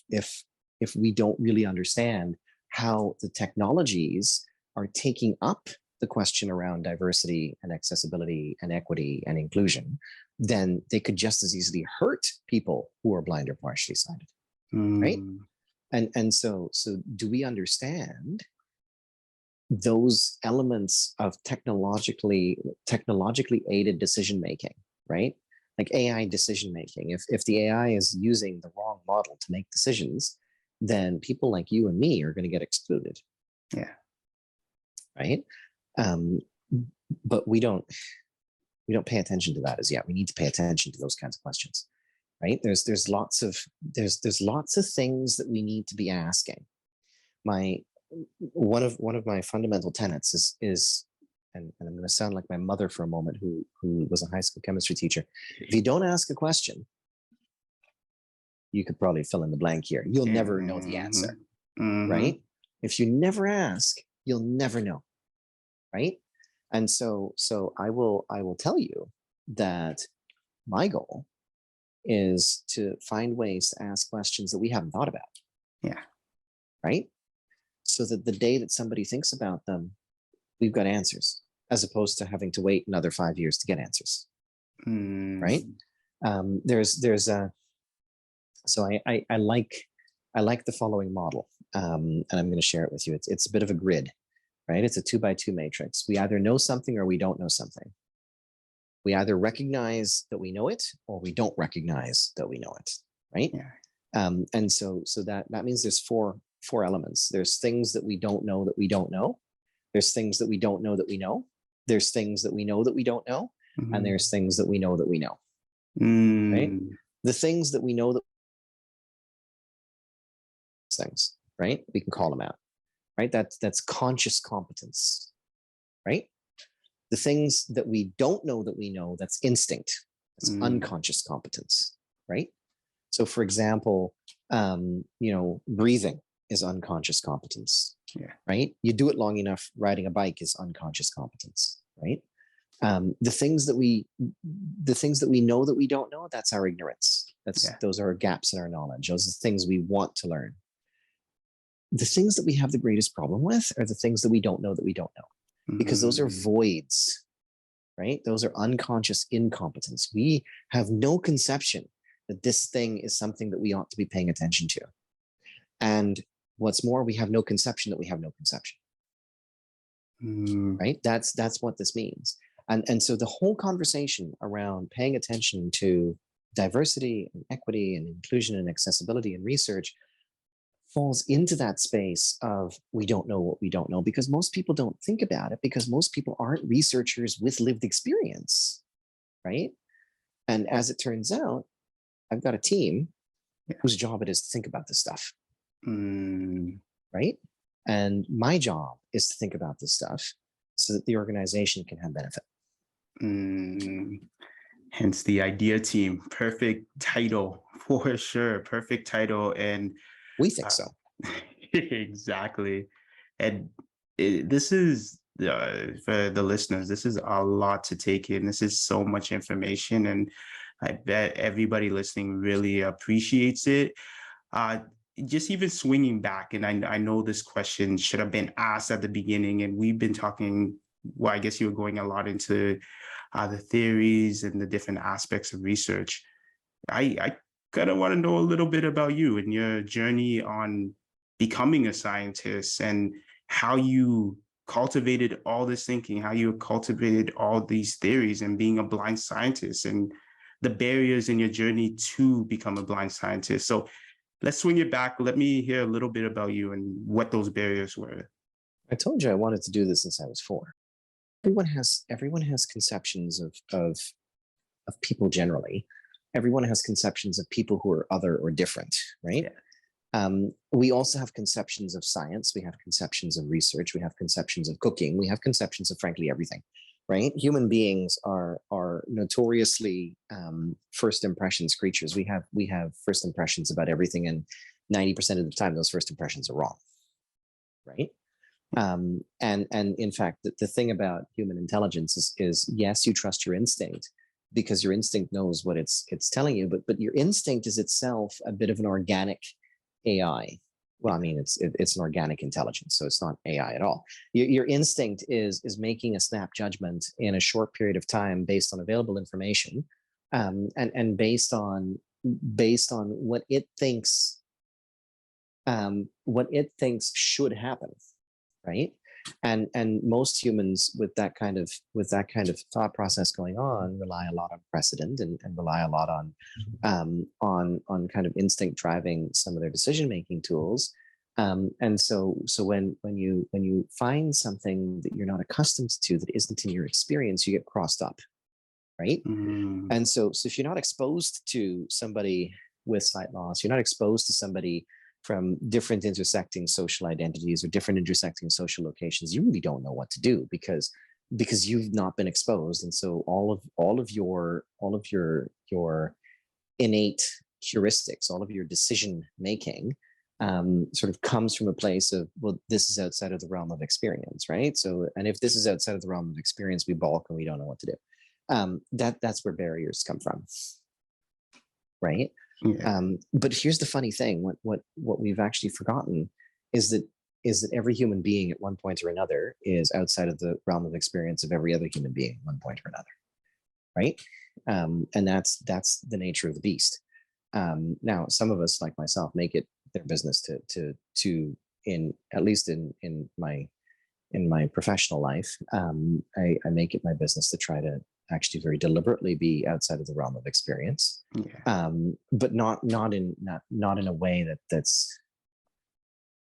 if we don't really understand how the technologies are taking up the question around diversity and accessibility and equity and inclusion, then they could just as easily hurt people who are blind or partially sighted, right? And so do we understand those elements of technologically aided decision making, right? Like AI decision making. If the AI is using the wrong model to make decisions, then people like you and me are going to get excluded. Yeah. Right. But we don't pay attention to that as yet. We need to pay attention to those kinds of questions, right? There's lots of things that we need to be asking. One of my fundamental tenets is and I'm going to sound like my mother for a moment, who was a high school chemistry teacher. If you don't ask a question, you could probably fill in the blank here. You'll never know the answer, right? If you never ask, you'll never know, right? And so I will tell you that my goal is to find ways to ask questions that we haven't thought about. Yeah. Right? So that the day that somebody thinks about them, we've got answers, as opposed to having to wait another 5 years to get answers. Right? So I like the following model, and I'm going to share it with you. It's a bit of a grid, right? It's a 2x2 matrix. We either know something or we don't know something. We either recognize that we know it or we don't recognize that we know it, right? Yeah. And so that means there's four elements. There's things that we don't know that we don't know. There's things that we don't know that we know. There's things that we know that we don't know. And there's things that we know that we know. Right? The things that we know that things, right? We can call them out, right? That's conscious competence, right? The things that we don't know that we know, that's instinct. That's unconscious competence, right? So for example, breathing is unconscious competence, right? You do it long enough, riding a bike is unconscious competence, right? The things that we know that we don't know, that's our ignorance. Those are gaps in our knowledge. Those are things we want to learn. The things that we have the greatest problem with are the things that we don't know that we don't know, because those are voids, right? Those are unconscious incompetence. We have no conception that this thing is something that we ought to be paying attention to. And what's more, we have no conception that we have no conception, right? That's what this means. And so the whole conversation around paying attention to diversity and equity and inclusion and accessibility and research falls into that space of we don't know what we don't know, because most people don't think about it, because most people aren't researchers with lived experience, right? And as it turns out, I've got a team whose job it is to think about this stuff, right? And my job is to think about this stuff so that the organization can have benefit. Hence the idea team. Perfect title for sure. Perfect title. And we think so. Exactly. And this is, for the listeners, this is a lot to take in. This is so much information, and I bet everybody listening really appreciates it. Just even swinging back, and I know this question should have been asked at the beginning, and we've been talking, well, I guess you were going a lot into the theories and the different aspects of research. I kind of want to know a little bit about you and your journey on becoming a scientist, and how you cultivated all this thinking, how you cultivated all these theories and being a blind scientist, and the barriers in your journey to become a blind scientist. So let's swing it back. Let me hear a little bit about you and what those barriers were. I told you I wanted to do this since I was 4. Everyone has conceptions of people generally. Everyone has conceptions of people who are other or different, right? Yeah. We also have conceptions of science. We have conceptions of research. We have conceptions of cooking. We have conceptions of frankly everything, right? Human beings are notoriously first impressions creatures. We have first impressions about everything, and 90% of the time, those first impressions are wrong, right? And in fact, the thing about human intelligence is yes, you trust your instinct because your instinct knows what it's telling you, but your instinct is itself a bit of an organic AI. Well, I mean, it's an organic intelligence, so it's not AI at all. Your instinct is making a snap judgment in a short period of time based on available information, and based on what it thinks should happen, right? And most humans with that kind of thought process going on rely a lot on precedent and rely a lot on kind of instinct driving some of their decision making tools. And so when you find something that you're not accustomed to that isn't in your experience, you get crossed up, right? And so if you're not exposed to somebody with sight loss, you're not exposed to somebody from different intersecting social identities or different intersecting social locations, you really don't know what to do because you've not been exposed. And so all of your innate heuristics, all of your decision making sort of comes from a place of, well, this is outside of the realm of experience, right? So, and if this is outside of the realm of experience, we balk and we don't know what to do. That's where barriers come from, right? Yeah. But here's the funny thing: what we've actually forgotten is that every human being at one point or another is outside of the realm of experience of every other human being at one point or another, right? And that's the nature of the beast. Now, some of us, like myself, make it their business to in at least in my professional life, I make it my business to try to actually very deliberately be outside of the realm of experience, but not in a way that's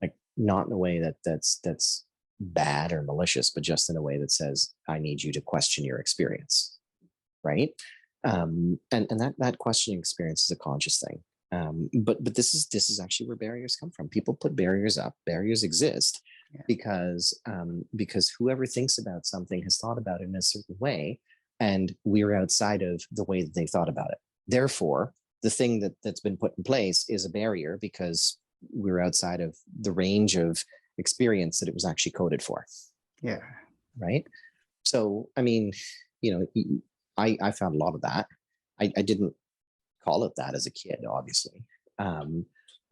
like not in a way that's bad or malicious, but just in a way that says, I need you to question your experience, right? And that questioning experience is a conscious thing. But this is actually where barriers come from. People put barriers up. Barriers exist because whoever thinks about something has thought about it in a certain way, and we're outside of the way that they thought about it. Therefore, the thing that's been put in place is a barrier because we're outside of the range of experience that it was actually coded for. Yeah. Right. So, I mean, I found a lot of that. I didn't call it that as a kid, obviously.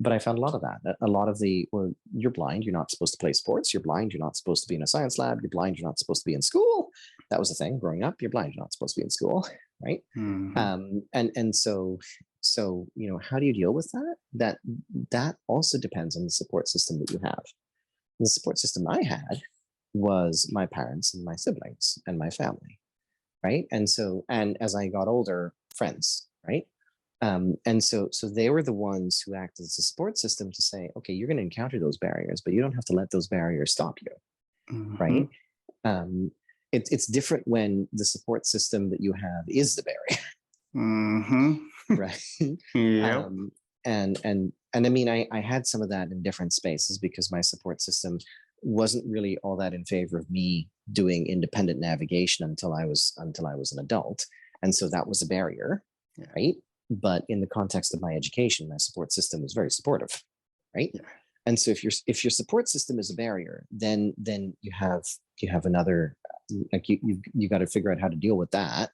But I found a lot of that. A lot of well, you're blind, you're not supposed to play sports. You're blind, you're not supposed to be in a science lab. You're blind, you're not supposed to be in school. That was the thing growing up. You're blind, you're not supposed to be in school, right? And so how do you deal with that? That also depends on the support system that you have. The support system I had was my parents and my siblings and my family, right? And as I got older, friends, right? And so they were the ones who acted as a support system to say, okay, you're going to encounter those barriers, but you don't have to let those barriers stop you, right? It's different when the support system that you have is the barrier, right? Yeah. And I mean, I had some of that in different spaces because my support system wasn't really all that in favor of me doing independent navigation until I was an adult, and so that was a barrier, right? But in the context of my education, my support system was very supportive, right? Yeah. And so if your support system is a barrier, then you have another, like you got to figure out how to deal with that.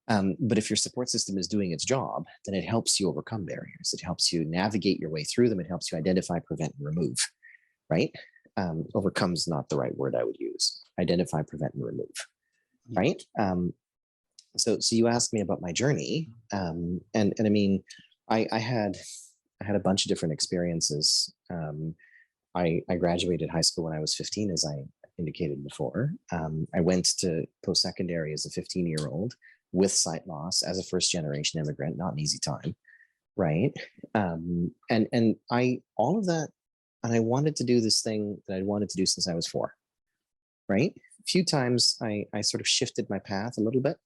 But if your support system is doing its job, then it helps you overcome barriers. It helps you navigate your way through them. It helps you identify, prevent, and remove, right? Overcome is not the right word I would use. Identify, prevent, and remove, right? So you asked me about my journey, and I mean, I had a bunch of different experiences. I graduated high school when I was 15, as I indicated before. I went to post-secondary as a 15-year-old with sight loss as a first-generation immigrant. Not an easy time, right? And I all of that, and I wanted to do this thing that I wanted to do since I was 4, right? A few times I sort of shifted my path a little bit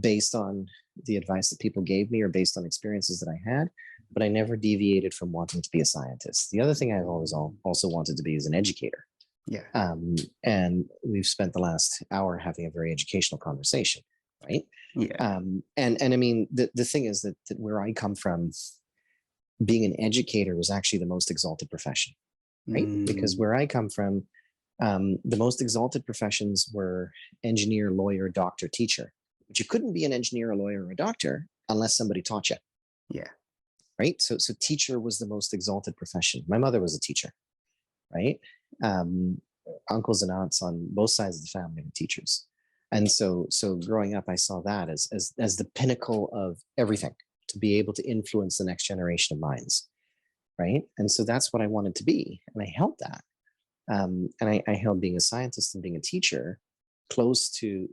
based on the advice that people gave me or based on experiences that I had, but I never deviated from wanting to be a scientist. The other thing I've always also wanted to be is an educator. Yeah. And we've spent the last hour having a very educational conversation, right? Yeah. And I mean, the thing is that where I come from, being an educator was actually the most exalted profession, right? Because where I come from, the most exalted professions were engineer, lawyer, doctor, teacher. But you couldn't be an engineer, a lawyer, or a doctor unless somebody taught you. Yeah. Right. So teacher was the most exalted profession. My mother was a teacher, right? Uncles and aunts on both sides of the family were teachers. And so growing up, I saw that as the pinnacle of everything, to be able to influence the next generation of minds. Right. And so that's what I wanted to be. And I held that. And I held being a scientist and being a teacher close to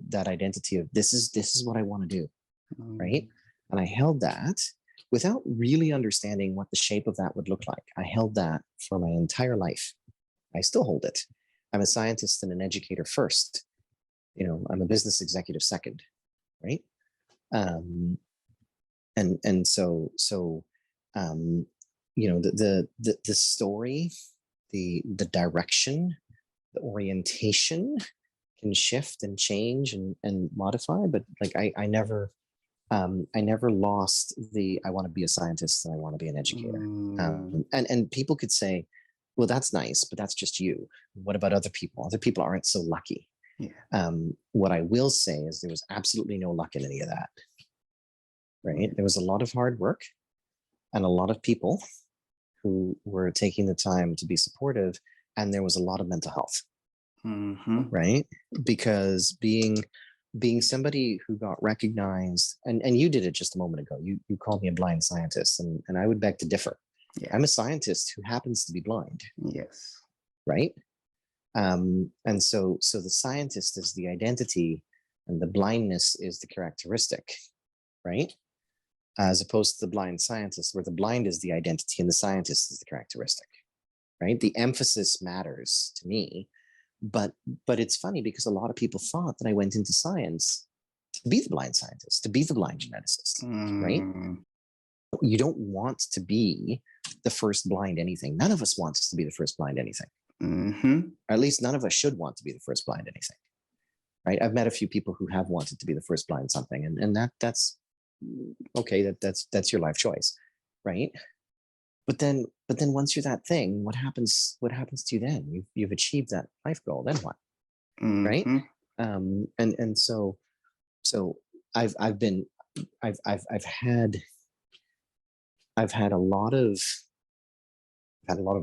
that identity of this is what I want to do. Right. And I held that without really understanding what the shape of that would look like. I held that for my entire life. I still hold it. I'm a scientist and an educator first. I'm a business executive second, right? And so the story, the direction, the orientation can shift and change and modify, but like I never lost I want to be a scientist and I want to be an educator. And people could say, well, that's nice, but that's just you. What about other people? Other people aren't so lucky. Yeah. What I will say is there was absolutely no luck in any of that. Right? There was a lot of hard work and a lot of people who were taking the time to be supportive, and there was a lot of mental health. Right? Because being somebody who got recognized, and you did it just a moment ago, you called me a blind scientist, and I would beg to differ. Yeah. I'm a scientist who happens to be blind. Yes. Right. And so the scientist is the identity and the blindness is the characteristic, right? As opposed to the blind scientist, where the blind is the identity and the scientist is the characteristic, right? The emphasis matters to me. But it's funny because a lot of people thought that I went into science to be the blind scientist, to be the blind geneticist, right? You don't want to be the first blind anything. None of us wants to be the first blind anything. Or at least none of us should want to be the first blind anything, right? I've met a few people who have wanted to be the first blind something, and that's okay. That's your life choice, right? But then once you're that thing, what happens to you then? You've achieved that life goal. Then what? Right? And so I've had a lot of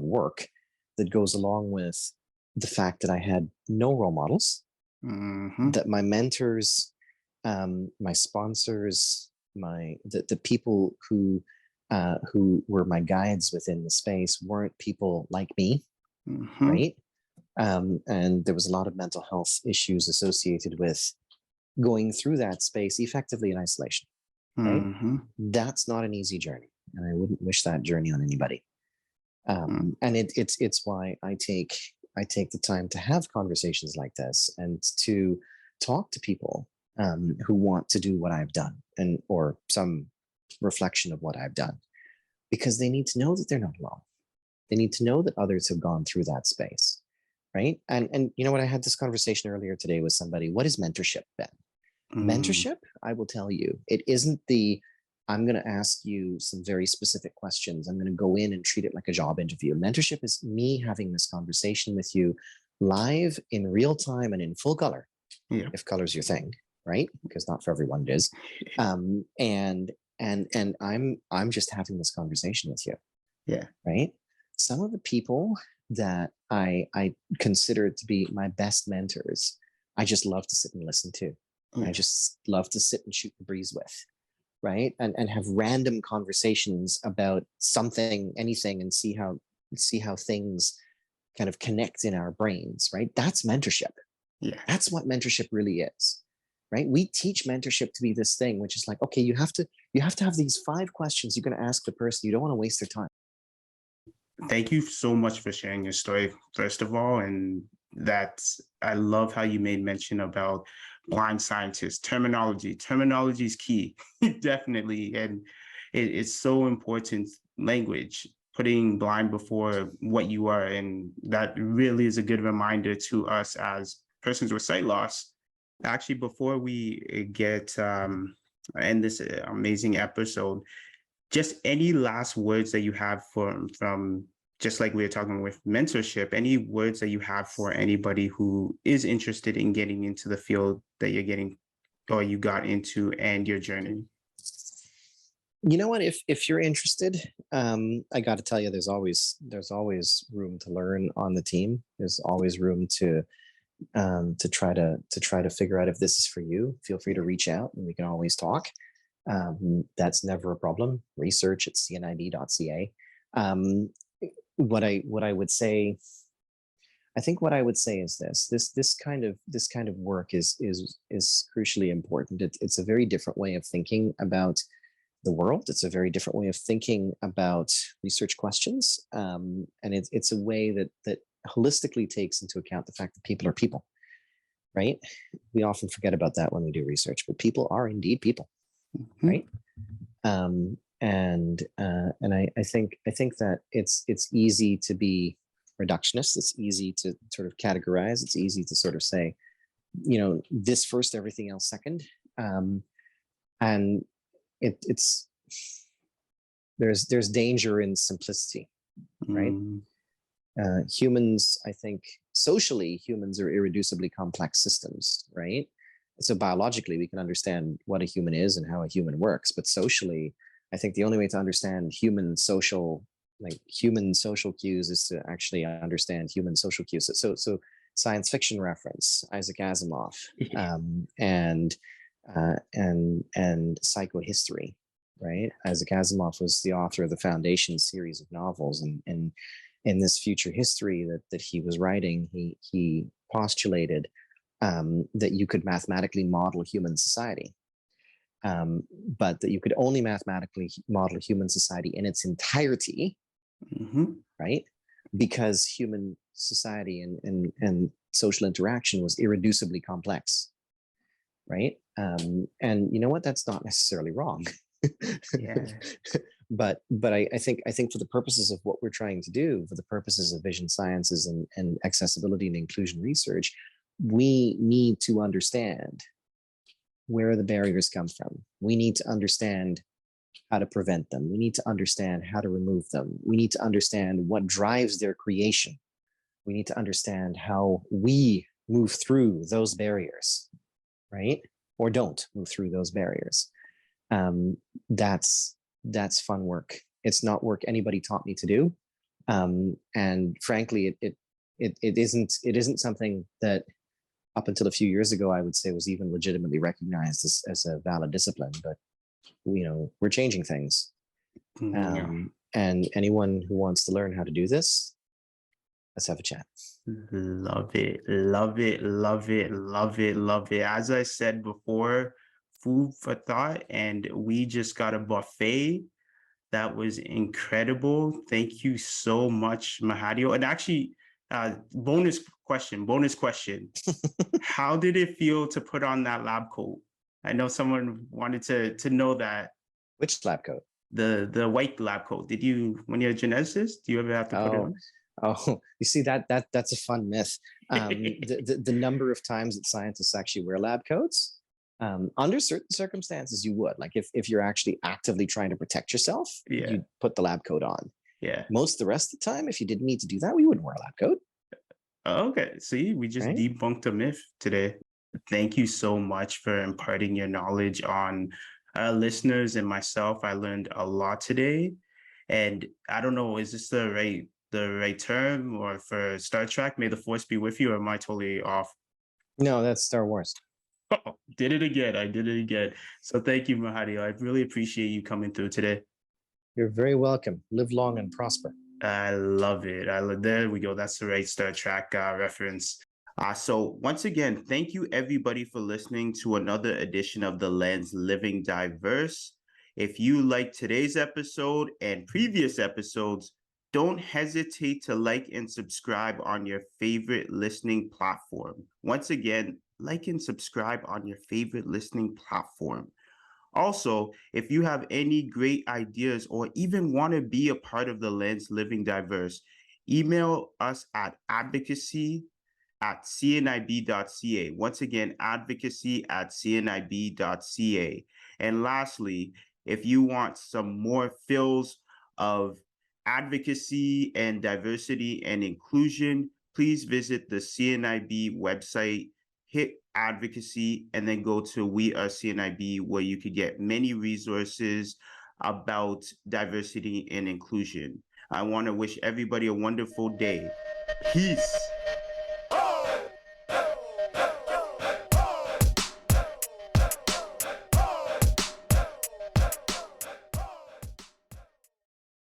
work that goes along with the fact that I had no role models, that my mentors, my sponsors, the people who were my guides within the space weren't people like me, right? And there was a lot of mental health issues associated with going through that space effectively in isolation, right? That's not an easy journey, and I wouldn't wish that journey on anybody. And it's why I take the time to have conversations like this and to talk to people who want to do what I've done or some reflection of what I've done, because they need to know that they're not alone. They need to know that others have gone through that space, right? And you know what? I had this conversation earlier today with somebody. What is mentorship, Ben? Mentorship, I will tell you, it isn't I'm going to ask you some very specific questions. I'm going to go in and treat it like a job interview. Mentorship is me having this conversation with you live in real time and in full color, if color's your thing, right? Because not for everyone it is. And I'm just having this conversation with you. Yeah. Right. Some of the people that I consider to be my best mentors, I just love to sit and listen to. I just love to sit and shoot the breeze with, right? And have random conversations about something, anything, and see how things kind of connect in our brains, right? That's mentorship. Yeah. That's what mentorship really is, right? We teach mentorship to be this thing, which is like, okay, you have to have these 5 questions you're going to ask the person. You don't want to waste their time. Thank you so much for sharing your story, first of all, and I love how you made mention about blind scientists, terminology. Terminology is key, definitely. And it's so important, language, putting blind before what you are. And that really is a good reminder to us as persons with sight loss. Actually, before we get end this amazing episode, just any last words that you have from just like we were talking with mentorship, any words that you have for anybody who is interested in getting into the field that you're getting or you got into and your journey? You know what? If you're interested, I got to tell you, there's always room to learn on the team. There's always room to try to figure out if this is for you. Feel free to reach out, and we can always talk. That's never a problem. Research at cnib.ca. What I would say, I think what I would say is this kind of work is crucially important. It's a very different way of thinking about the world. It's a very different way of thinking about research questions, and it's a way that holistically takes into account the fact that people are people. Right? We often forget about that when we do research, but people are indeed people. Mm-hmm. Right? And I think that it's easy to be reductionist. It's easy to sort of categorize. It's easy to sort of say, this first, everything else second. And it's there's danger in simplicity, right? Humans, I think, socially, humans are irreducibly complex systems, right? So biologically, we can understand what a human is and how a human works, but socially, I think the only way to understand human social cues is to actually understand human social cues. So science fiction reference, Isaac Asimov, and psychohistory, right? Isaac Asimov was the author of the Foundation series of novels, and in this future history that he was writing, he postulated that you could mathematically model human society. But that you could only mathematically model human society in its entirety, right? Because human society and social interaction was irreducibly complex, right? And you know what? That's not necessarily wrong. Yeah. But I think for the purposes of what we're trying to do, for the purposes of vision sciences and accessibility and inclusion research, we need to understand where the barriers come from. We need to understand how to prevent them. We need to understand how to remove them. We need to understand what drives their creation. We need to understand how we move through those barriers, right? Or don't move through those barriers. That's fun work. It's not work anybody taught me to do. And frankly, it isn't something that up until a few years ago, I would say was even legitimately recognized as a valid discipline, but we're changing things. And anyone who wants to learn how to do this, let's have a chat. Love it, love it, love it, love it, love it. As I said before, food for thought, and we just got a buffet. That was incredible. Thank you so much, Mahadeo. And actually, bonus question. How did it feel to put on that lab coat? I know someone wanted to know that. Which lab coat? The white lab coat. Did you, when you're a geneticist, do you ever have to put it on? Oh, you see, that's a fun myth. The number of times that scientists actually wear lab coats, under certain circumstances, you would. Like if you're actually actively trying to protect yourself, you'd put the lab coat on. Yeah. Most of the rest of the time, if you didn't need to do that, we wouldn't wear a lab coat. Okay. See, we just debunked a myth today. Thank you so much for imparting your knowledge on our listeners and myself. I learned a lot today. And I don't know, is this the right term, or for Star Trek, may the force be with you, or am I totally off? No, that's Star Wars. Oh, did it again. I did it again. So thank you, Mahadeo. I really appreciate you coming through today. You're very welcome. Live long and prosper. I love it. There we go. That's the right Star Trek reference. So once again, thank you everybody for listening to another edition of The Lens Living Diverse. If you like today's episode and previous episodes, Don't hesitate to like and subscribe on your favorite listening platform. Once again, like and subscribe on your favorite listening platform. Also, if you have any great ideas or even want to be a part of the Lens Living Diverse, email us at advocacy@cnib.ca. Once again, advocacy@cnib.ca. And lastly, if you want some more fills of advocacy and diversity and inclusion, please visit the CNIB website, hit advocacy, and then go to We Are CNIB, where you could get many resources about diversity and inclusion. I want to wish everybody a wonderful day. Peace.